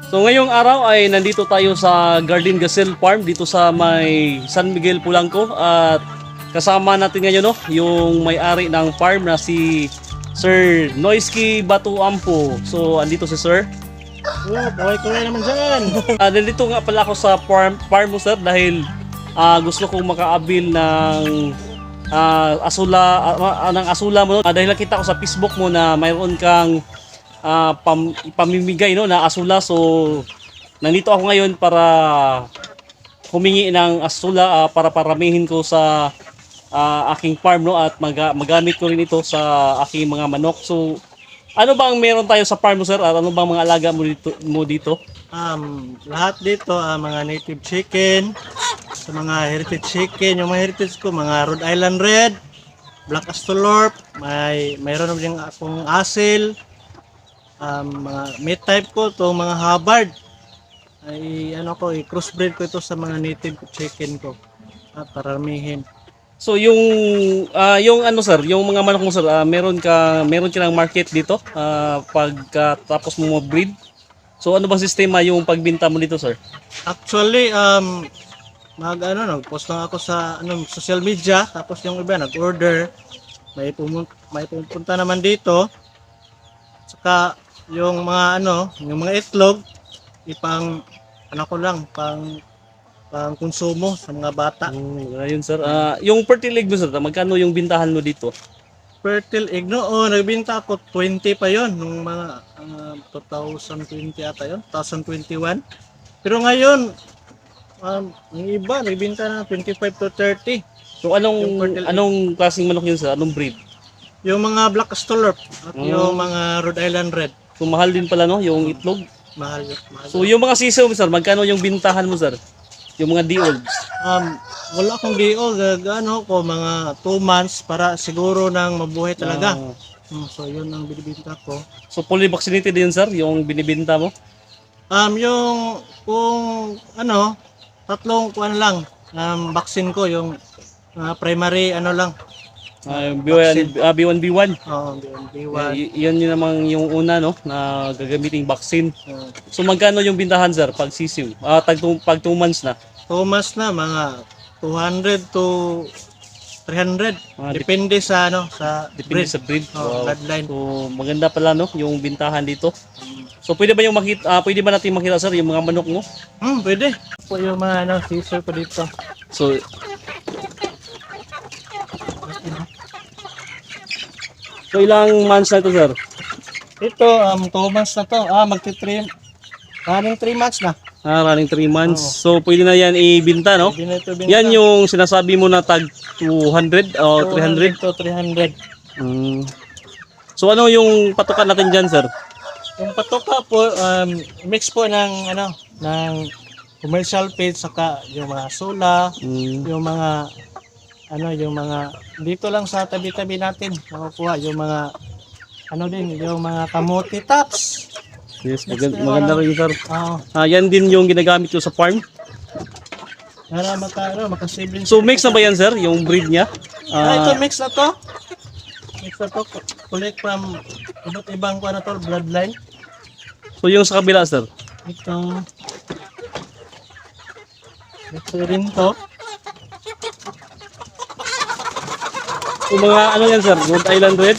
So ngayong araw ay nandito tayo sa Garden Gazelle Farm dito sa may San Miguel, Polanco at kasama natin ngayon yung may-ari ng farm na si Sir Noisky Batuampo. So andito si Sir. Kaway naman dyan. Nandito nga pala ako sa farm mo sir dahil gusto kong makaabil ng asula mo. Dahil nakita ko sa Facebook mo na mayroon kang pamimigay na asula, so nandito ako ngayon para humingi ng asula para paramihin ko sa aking farm at magamit ko rin ito sa aking mga manok. So ano bang meron tayo sa farm mo sir at ano bang mga alaga mo dito? Lahat dito mga native chicken, sa mga heritage chicken, yung mga heritage ko mga Rhode Island Red, Black Astolorp, mayroon din akong asil. Mga meat type ko to mga Hubbard ay i-crossbreed ko ito sa mga native chicken ko at paramihin. So yung sir, yung mga manok mo sir, meron ka ng market dito pagkatapos mo mag-breed. So ano bang sistema yung pagbenta mo dito sir? Actually nag-post lang ako sa social media, tapos yung iba nag-order, may pumunta naman dito. Saka yung mga itlog pang konsumo sa mga bata. Ayun sir. Yung fertile egg mo sir, magkano yung bintahan mo dito? Fertile egg noon, nagbenta ako 20 pa yon nung mga 2020 ata yon, 2021. Pero ngayon yung iba nagbenta na 25 to 30. So anong klaseng manok yun sir? Anong breed? Yung mga Black Astolorp at yung mga Rhode Island Red. So mahal din pala yung itlog. Mahal. So yung mga sisiw mo sir, magkano yung bintahan mo sir? Yung mga D-olds. Wala akong D.O. Mga 2 months para siguro nang mabuhay talaga. So yun ang binibenta ko. So fully vaccinated din sir, yung binibenta mo? Yung tatlong vaccine ko, yung primary lang. B1, B1. B1. Yan yun namang yung una na gagamiting vaccine. So magkano yung bintahan sir pag sisiw? Pag 2 months na? 2 months na, mga 200 to 300. Depende sa Depende sa breed. Wow. Bloodline. So maganda pala yung bintahan dito. So pwede ba natin makita sir yung mga manok mo? Pwede. Po yung mga sisir ko dito. So ilang months na ito sir? Ito 2 months na to. Running 3 months na. Running 3 months. So pwede na yan ibinta no? Binenta. Yan yung sinasabi mo na tag 200 o 300? 200 to 300. So ano yung patukan natin dyan sir? Yung patoka po, mix po ng commercial feed, saka yung mga sula, yung mga dito lang sa tabi-tabi natin makukuha yung mga yung mga kamote tops. Yes, maganda rin sir. Yan din yung ginagamit ko sa farm. Para makasibling. So mix na ba yan sir, yung breed niya? Ito mix na to. Collect from iba't ibang bloodline. So yung sa kabila sir? Ito rin to. Yung mga yan sir, Rhode Island Red?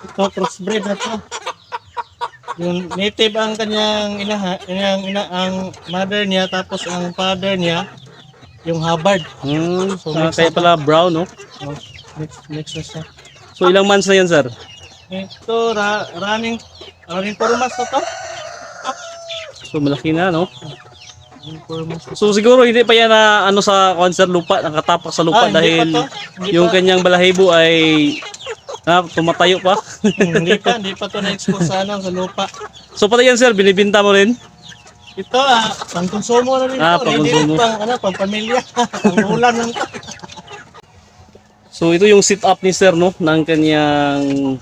Ito crossbreed na to. Yung native ang kanyang ang mother niya, tapos ang father niya yung Hubbard. So kaya pala brown no? Mix na siya. So ilang months na yan sir? Ito running 4 months na to. So malaki na no? 4 months. So siguro hindi pa yan na sa concert lupa, nakatapak sa lupa dahil yung kanyang balahibo ay tumatayo pa. hindi pa to na-expose sa lupa. So pati yan sir, binibinta mo rin? Ito pang-konsumo na rin to. Pang-konsumo. Pang-pamilya. Pang-ulam lang to. So ito yung sit-up ni sir no, ng kanyang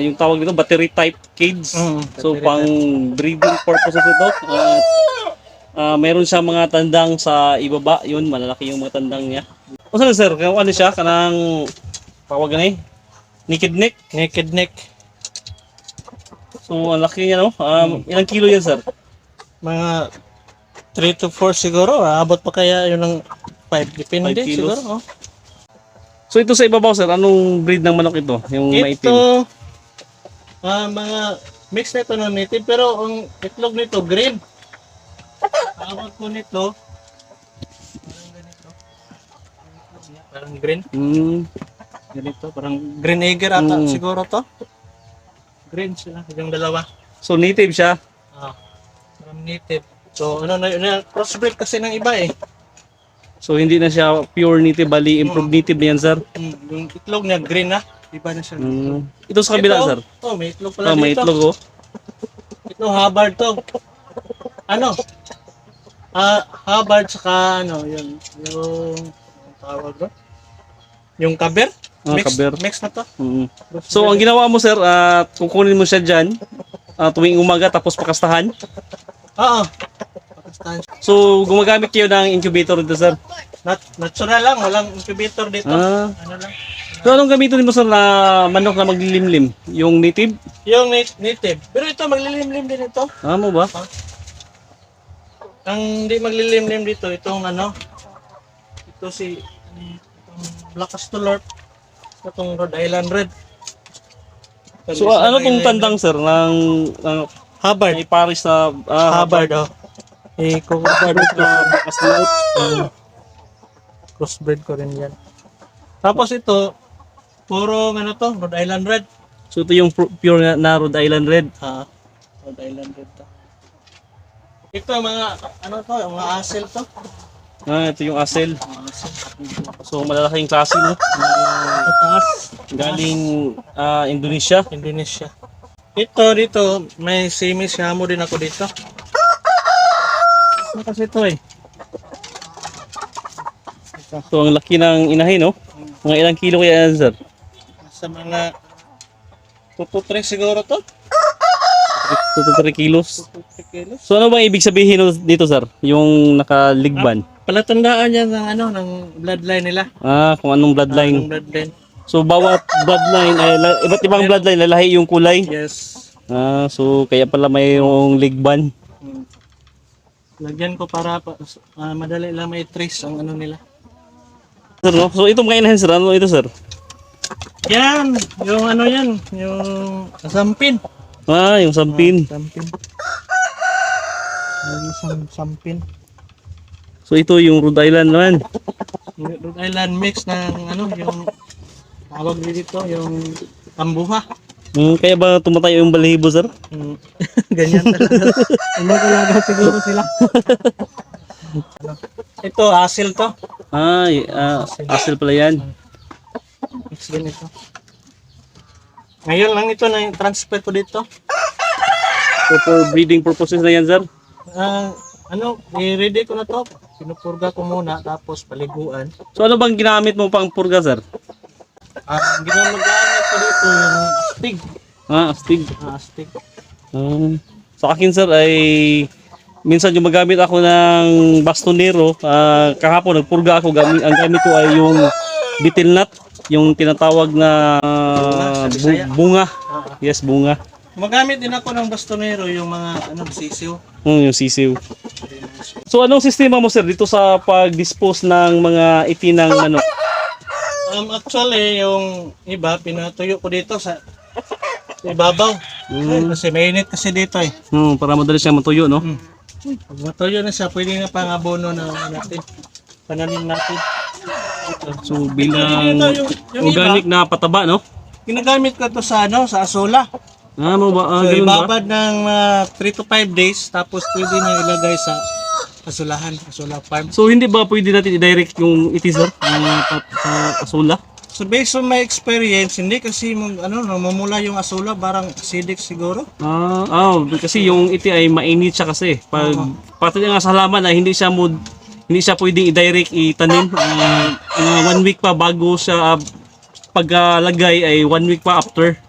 yung tawag nito battery type cage. So pang breeding purposes ito. Meron siya mga tandang sa ibaba, yun malalaki yung mga tandang niya. O saan sir, ano siya kanang tawag na naked neck? Naked neck. So, ang laki niya, no? Ilang kilo yan, sir? Mga 3 to 4 siguro. Abot pa kaya yun ng 5. Depende 5 kilos. siguro. Oh. So, ito sa ibabaw, sir, anong breed ng manok ito? Yung maitim? Ito, mga mix na ito ng native, pero ang itlog nito, green. Tawag ko nito, parang ganito. Parang green. Ganito, parang green egger ata siguro to. Green sila, yung dalawa. So, native siya? Parang native. So, crossbreed kasi ng iba eh. So, hindi na siya pure native, bali improved native na yan, sir? Yung itlog niya, green na. Iba na siya. Ito sa kabila, Ito, sir? may itlog pala May dito. itlog, oh. Ito, Hubbard to. Ano? Hubbard saka yung ang tawag doon? Yung kaber? Kaber. Mix na to. So, ang ginawa mo, sir, kukunin mo siya dyan tuwing umaga tapos pakastahan. Oo. Pakastahan siya. So, gumagamit kayo ng incubator dito, sir? Natural lang, walang incubator dito. Ano lang. So, anong gamitin mo, sir, na manok na maglilimlim? Yung native? Yung native. Pero ito, maglilimlim din ito. Mo ba? Ang hindi maglilimlim dito, itong ito itong Black Astolorp, itong Rhode Island Red. So, ano pong tandang, sir, ng Hubbard. may Paris na Hubbard, oh. Hubbard ito. Crossbreed ko rin yan. Tapos ito, puro Rhode Island Red. So, ito yung pure na Rhode Island Red. Rhode Island Red to. Ito mga, mga asel to. Ito yung Asel. So, malalaking klase, no? Mataas. Galing Indonesia. Indonesia. Ito dito, may simis mo din ako dito. Ano kasi ito eh? So, ang laki ng inahin, no? Mga ilang kilo kaya yan, sir? Sa mga 2 to 3 siguro to. 2 to 3 kilos. 2 to 3 kilos. So, ano bang ibig sabihin dito, sir? Yung nakaligban? Palatandaan yan ng bloodline nila. Kung anong bloodline. Bloodline. So, bawat bloodline, iba't ibang bloodline, lalahi yung kulay. Yes. So, kaya pala mayroong ligban. Lagyan ko para madali lang may trace ang nila. Sir, no? So, itong kainahin, sir, ano ito, sir? Yan, yung sampin. Yung sampin. Sampin. Yung sampin. So, ito yung Rhode Island naman. Rhode Island mix ng yung tawag dito, yung tambuha. Kaya ba tumatayo yung balahibo, sir? Ganyan talaga. Talaga siguro sila. Ito, asil to. Asil pala yan. Mix din ito. Ngayon lang ito na transfer ko dito. So, for breeding purposes na yan, sir? I-ready ko na to. Pinupurga ko muna, tapos paliguan. So, ano bang ginamit mo pang purga, sir? Ginagamit ko dito yung astig. Astig. Astig. Sa akin, sir, ay minsan yung magamit ako ng bastonero. Kahapon, nagpurga ako. Ang gamit ko ay yung betel nut. Yung tinatawag na bunga. Yes, bunga. Magamit din ako ng bastonero, yung mga sisiw. Yung sisiw. So, anong sistema mo, sir, dito sa pag-dispose ng mga itinang manok? Actually, yung iba, pinatuyo ko dito sa ibabaw. Kasi mainit kasi dito eh. Para madali siya matuyo, no? Pag matuyo na siya, pwede na pangabono na natin. Pananim natin. So, bilang yung organic na pataba, no? Ginagamit ko to sa sa asola. Mo ba? So, Ganun ba? ibabad ng 3 to 5 days, tapos pwede na ilagay sa asulahan, asula farm. So, hindi ba pwede natin i-direct yung iti, sir? Sa asula? So based on my experience, hindi kasi mamula yung asula, parang acidic siguro. Kasi yung iti ay mainit siya kasi. Pag pati nga sa halaman ay hindi siya pwedeng i-direct itanim. 1 week pa bago siya pagkalagay ay 1 week pa after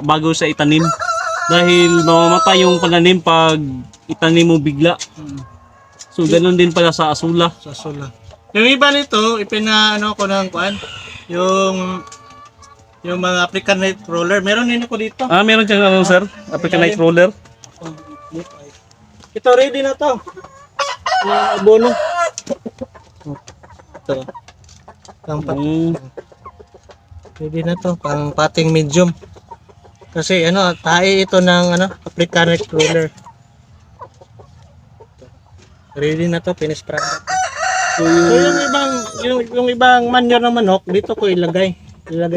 bago siya itanim. Dahil mamamatay yung pananim pag itanim mo bigla. So ganoon din pala sa asula. Sa asula. Yung iba nito, ko ng yung Yung mga African night crawler, meron din ako dito. Meron siyang ano, sir? African Night Roller. Ito, ready na to. Mga abono. Ito. Mm. Ready na to, pang pating medium. Kasi ano, tae ito ng ano, African night crawler. Ready na to, finished product. So yung ibang manure ng manok, dito ko ilagay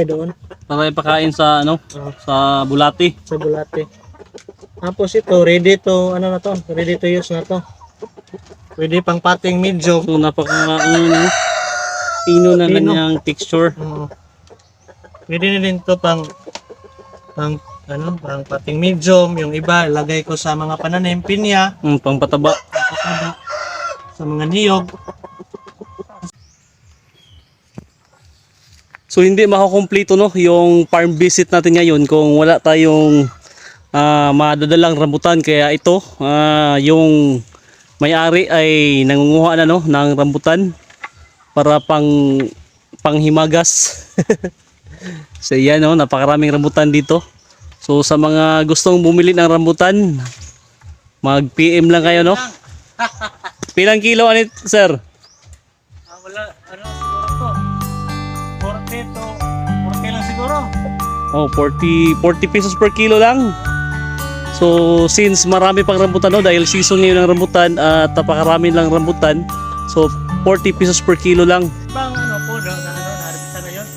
doon Para ipakain sa ano, sa bulati. sa bulate. Tapos ito, ready to, ano na to, ready to use na to. Pwede pang pating medium. So napaka pino na Pino. kanyang texture. Pwede na din to pang pating medium. Yung iba, ilagay ko sa mga pananim, pinya, Pangpataba. sa mga niyog. So hindi makakompleto no yung farm visit natin ngayon kung wala tayong madadalang rambutan, kaya ito yung may-ari ay nangunguha na no ng rambutan para panghimagas. So yan no, napakaraming rambutan dito. So sa mga gustong bumili ng rambutan, mag-PM lang kayo no. Pilang kilo anit, sir? Wala, siguro to. 40 lang siguro. 40 pesos per kilo lang. So since marami pang rambutan no, dahil season ngayon ng rambutan at napakarami lang rambutan, so 40 pesos per kilo lang. Bang po, naharbisan na yun.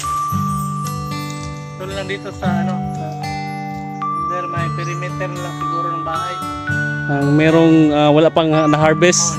Tulad lang dito sa may perimeter lang siguro ng bahay. Ang merong wala pang na-harvest.